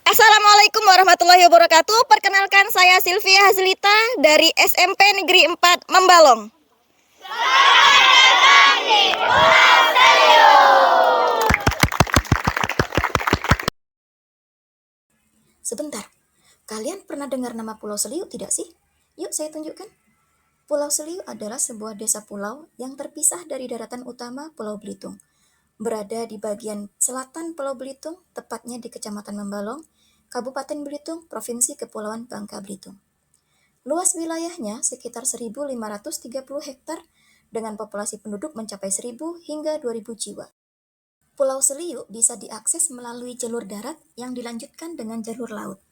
Assalamualaikum warahmatullahi wabarakatuh. Perkenalkan saya Sylvia Hazlita dari SMP Negeri 4 Membalong. Sebentar, kalian pernah dengar nama Pulau Seliu tidak sih? Yuk saya tunjukkan. Pulau Seliu adalah sebuah desa pulau yang terpisah dari daratan utama Pulau Belitung. Berada di bagian selatan Pulau Belitung, tepatnya di Kecamatan Membalong, Kabupaten Belitung, Provinsi Kepulauan Bangka Belitung. Luas wilayahnya sekitar 1.530 hektar dengan populasi penduduk mencapai 1.000 hingga 2.000 jiwa. Pulau Seliu bisa diakses melalui jalur darat yang dilanjutkan dengan jalur laut.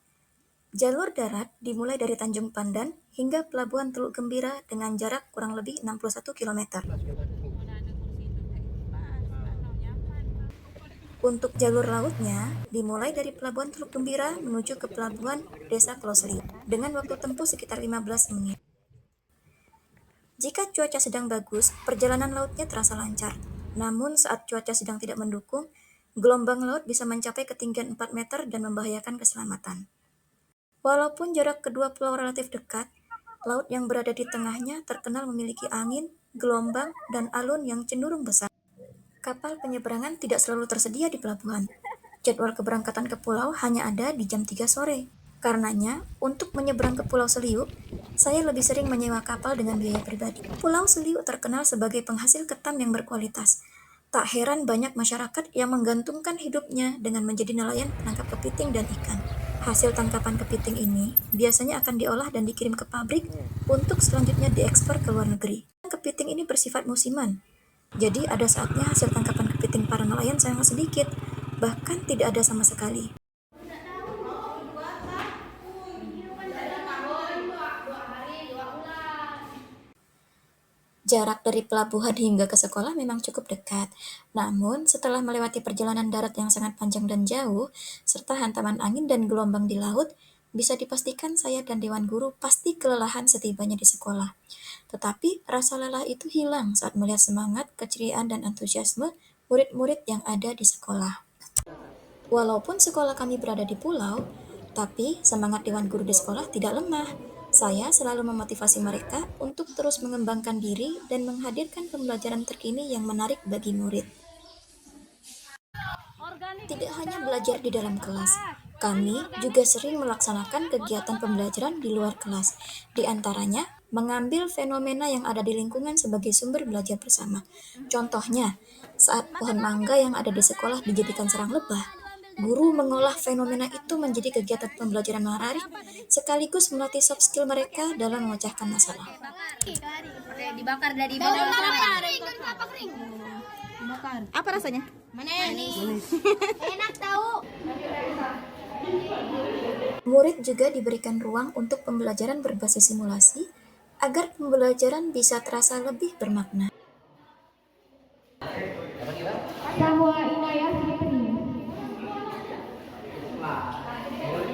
Jalur darat dimulai dari Tanjung Pandan hingga Pelabuhan Teluk Gembira dengan jarak kurang lebih 61 km. Untuk jalur lautnya, dimulai dari Pelabuhan Teluk Gembira menuju ke Pelabuhan Desa Pulau Seliu dengan waktu tempuh sekitar 15 menit. Jika cuaca sedang bagus, perjalanan lautnya terasa lancar. Namun saat cuaca sedang tidak mendukung, gelombang laut bisa mencapai ketinggian 4 meter dan membahayakan keselamatan. Walaupun jarak kedua pulau relatif dekat, laut yang berada di tengahnya terkenal memiliki angin, gelombang, dan alun yang cenderung besar. Kapal penyeberangan tidak selalu tersedia di pelabuhan. Jadwal keberangkatan ke pulau hanya ada di jam 3 sore. Karenanya, untuk menyeberang ke Pulau Seliu, saya lebih sering menyewa kapal dengan biaya pribadi. Pulau Seliu terkenal sebagai penghasil ketam yang berkualitas. Tak heran banyak masyarakat yang menggantungkan hidupnya dengan menjadi nelayan penangkap kepiting dan ikan. Hasil tangkapan kepiting ini biasanya akan diolah dan dikirim ke pabrik untuk selanjutnya diekspor ke luar negeri. Kepiting ini bersifat musiman, jadi ada saatnya hasil tangkapan kepiting para nelayan sangat sedikit, bahkan tidak ada sama sekali. Jarak dari pelabuhan hingga ke sekolah memang cukup dekat. Namun, setelah melewati perjalanan darat yang sangat panjang dan jauh, serta hantaman angin dan gelombang di laut, bisa dipastikan saya dan Dewan Guru pasti kelelahan setibanya di sekolah. Tetapi, rasa lelah itu hilang saat melihat semangat, keceriaan, dan antusiasme murid-murid yang ada di sekolah. Walaupun sekolah kami berada di pulau, tapi semangat Dewan Guru di sekolah tidak lemah. Saya selalu memotivasi mereka untuk terus mengembangkan diri dan menghadirkan pembelajaran terkini yang menarik bagi murid. Tidak hanya belajar di dalam kelas, kami juga sering melaksanakan kegiatan pembelajaran di luar kelas. Di antaranya, mengambil fenomena yang ada di lingkungan sebagai sumber belajar bersama. Contohnya, saat pohon mangga yang ada di sekolah dijadikan sarang lebah, guru mengolah fenomena itu menjadi kegiatan pembelajaran menarik, sekaligus melatih soft skill mereka dalam memecahkan masalah. Dibakar dari bawah. Apa rasanya? Manis. Enak tahu. Murid juga diberikan ruang untuk pembelajaran berbasis simulasi agar pembelajaran bisa terasa lebih bermakna.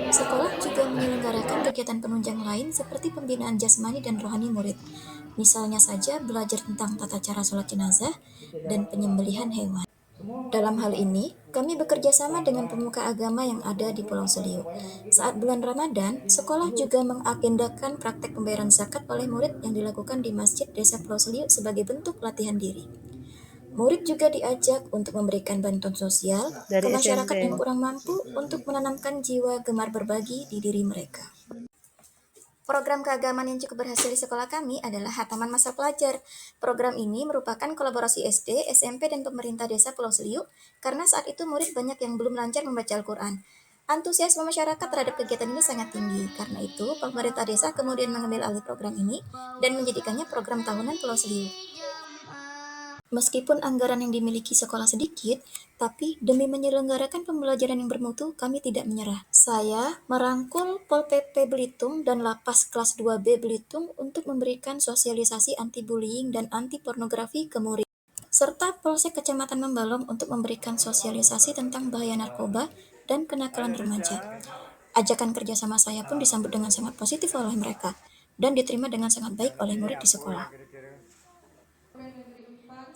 Sekolah juga menyelenggarakan kegiatan penunjang lain seperti pembinaan jasmani dan rohani murid. Misalnya saja belajar tentang tata cara sholat jenazah dan penyembelihan hewan. Dalam hal ini, kami bekerja sama dengan pemuka agama yang ada di Pulau Seliu. Saat bulan Ramadan, sekolah juga mengagendakan praktek pembayaran zakat oleh murid yang dilakukan di Masjid Desa Pulau Seliu sebagai bentuk latihan diri. Murid juga diajak untuk memberikan bantuan sosial ke masyarakat yang kurang mampu untuk menanamkan jiwa gemar berbagi di diri mereka. Program keagamaan yang cukup berhasil di sekolah kami adalah Hataman Masa Pelajar. Program ini merupakan kolaborasi SD, SMP, dan pemerintah desa Pulau Seliu karena saat itu murid banyak yang belum lancar membaca Al-Quran. Antusiasme masyarakat terhadap kegiatan ini sangat tinggi. Karena itu, pemerintah desa kemudian mengambil alih program ini dan menjadikannya program tahunan Pulau Seliu. Meskipun anggaran yang dimiliki sekolah sedikit, tapi demi menyelenggarakan pembelajaran yang bermutu, kami tidak menyerah. Saya merangkul Pol PP Belitung dan Lapas Kelas 2B Belitung untuk memberikan sosialisasi anti-bullying dan anti-pornografi ke murid, serta Polsek Kecamatan Membalong untuk memberikan sosialisasi tentang bahaya narkoba dan kenakalan remaja. Ajakan kerjasama saya pun disambut dengan sangat positif oleh mereka dan diterima dengan sangat baik oleh murid di sekolah.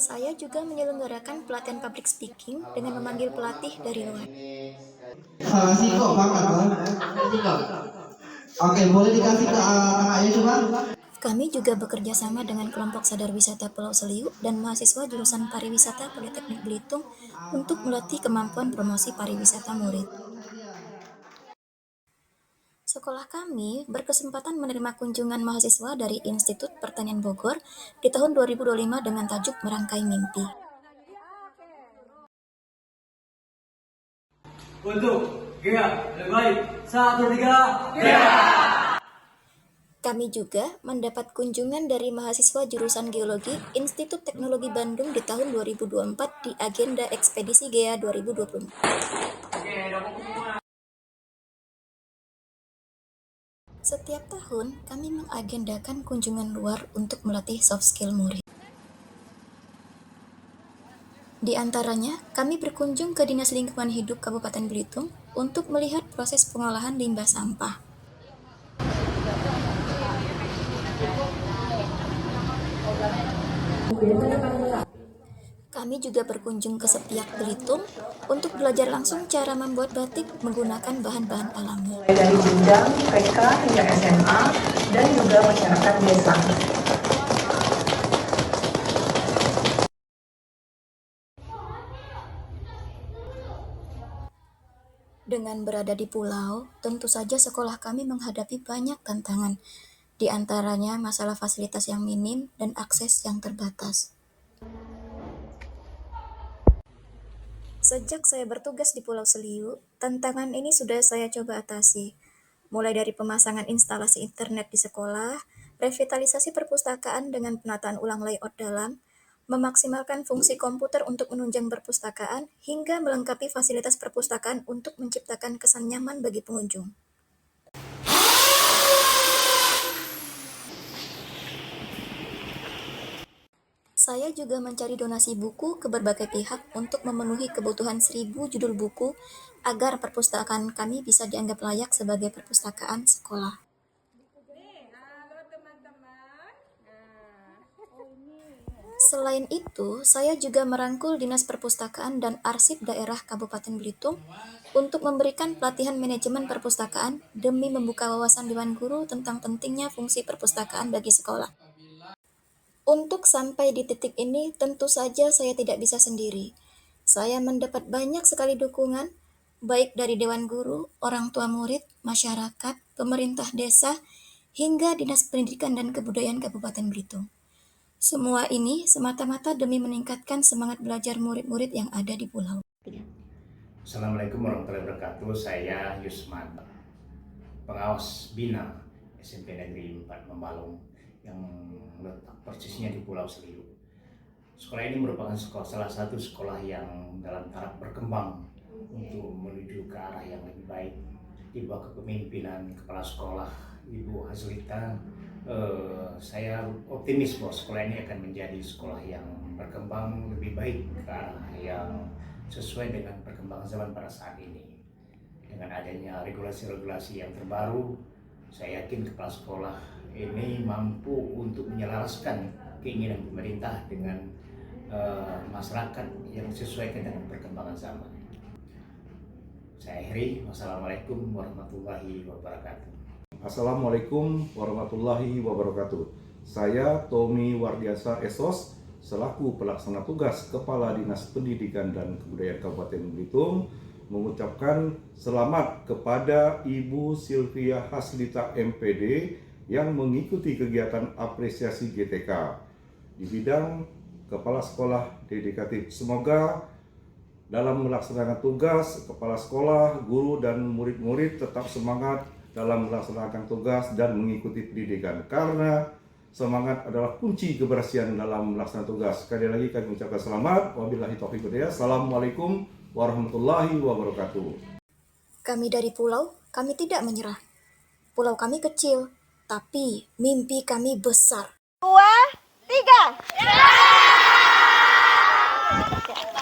Saya juga menyelenggarakan pelatihan public speaking dengan memanggil pelatih dari luar. Salah sih kok Bang Abang. Oke, boleh dikasih ke kakaknya coba? Kami juga bekerja sama dengan kelompok sadar wisata Pulau Seliu dan mahasiswa jurusan pariwisata Politeknik Belitung untuk melatih kemampuan promosi pariwisata murid. Sekolah kami berkesempatan menerima kunjungan mahasiswa dari Institut Pertanian Bogor di tahun 2025 dengan tajuk Merangkai Mimpi. Untuk gerak lebih baik. 1, 3, gerak! Kami juga mendapat kunjungan dari mahasiswa jurusan Geologi Institut Teknologi Bandung di tahun 2024 di agenda Ekspedisi GEA 2024. Setiap tahun, kami mengagendakan kunjungan luar untuk melatih soft skill murid. Di antaranya, kami berkunjung ke Dinas Lingkungan Hidup Kabupaten Belitung untuk melihat proses pengolahan limbah sampah. Kami juga berkunjung ke Sepiak Belitung untuk belajar langsung cara membuat batik menggunakan bahan-bahan alami. Mulai dari jenjang TK hingga SMA dan juga masyarakat desa. Dengan berada di pulau, tentu saja sekolah kami menghadapi banyak tantangan, di antaranya masalah fasilitas yang minim dan akses yang terbatas. Sejak saya bertugas di Pulau Seliu, tantangan ini sudah saya coba atasi, mulai dari pemasangan instalasi internet di sekolah, revitalisasi perpustakaan dengan penataan ulang layout dalam, memaksimalkan fungsi komputer untuk menunjang perpustakaan, hingga melengkapi fasilitas perpustakaan untuk menciptakan kesan nyaman bagi pengunjung. Saya juga mencari donasi buku ke berbagai pihak untuk memenuhi kebutuhan 1.000 judul buku agar perpustakaan kami bisa dianggap layak sebagai perpustakaan sekolah. Selain itu, saya juga merangkul Dinas Perpustakaan dan Arsip Daerah Kabupaten Belitung untuk memberikan pelatihan manajemen perpustakaan demi membuka wawasan Dewan Guru tentang pentingnya fungsi perpustakaan bagi sekolah. Untuk sampai di titik ini, tentu saja saya tidak bisa sendiri. Saya mendapat banyak sekali dukungan, baik dari Dewan Guru, orang tua murid, masyarakat, pemerintah desa, hingga Dinas Pendidikan dan Kebudayaan Kabupaten Belitung. Semua ini semata-mata demi meningkatkan semangat belajar murid-murid yang ada di pulau. Assalamualaikum warahmatullahi wabarakatuh. Saya Yusman, pengawas Bina SMP Negeri 4 Membalung yang letak persisnya di Pulau Seliu. Sekolah ini merupakan salah satu sekolah yang dalam taraf berkembang untuk menuju ke arah yang lebih baik. Di bawah kepemimpinan Kepala Sekolah Ibu Hazlita, saya optimis bahwa sekolah ini akan menjadi sekolah yang berkembang lebih baik ke arah yang sesuai dengan perkembangan zaman pada saat ini. Dengan adanya regulasi-regulasi yang terbaru, saya yakin kepala sekolah ini mampu untuk menyelaraskan keinginan pemerintah dengan masyarakat yang sesuai dengan perkembangan zaman. Saya akhiri, wassalamualaikum warahmatullahi wabarakatuh. Assalamualaikum warahmatullahi wabarakatuh. Saya Tommy Wardiasa Esos selaku pelaksana tugas Kepala Dinas Pendidikan dan Kebudayaan Kabupaten Belitung mengucapkan selamat kepada Ibu Sylvia Haslita MPD yang mengikuti kegiatan apresiasi GTK di bidang Kepala Sekolah Dedikatif. Semoga dalam melaksanakan tugas, kepala sekolah, guru, dan murid-murid tetap semangat dalam melaksanakan tugas dan mengikuti pendidikan, karena semangat adalah kunci keberhasilan dalam melaksanakan tugas. Sekali lagi kami ucapkan selamat. Wabillahi taufiq wal hidayah. Assalamualaikum warahmatullahi wabarakatuh. Kami dari pulau, kami tidak menyerah. Pulau kami kecil, tapi mimpi kami besar. 2, 3.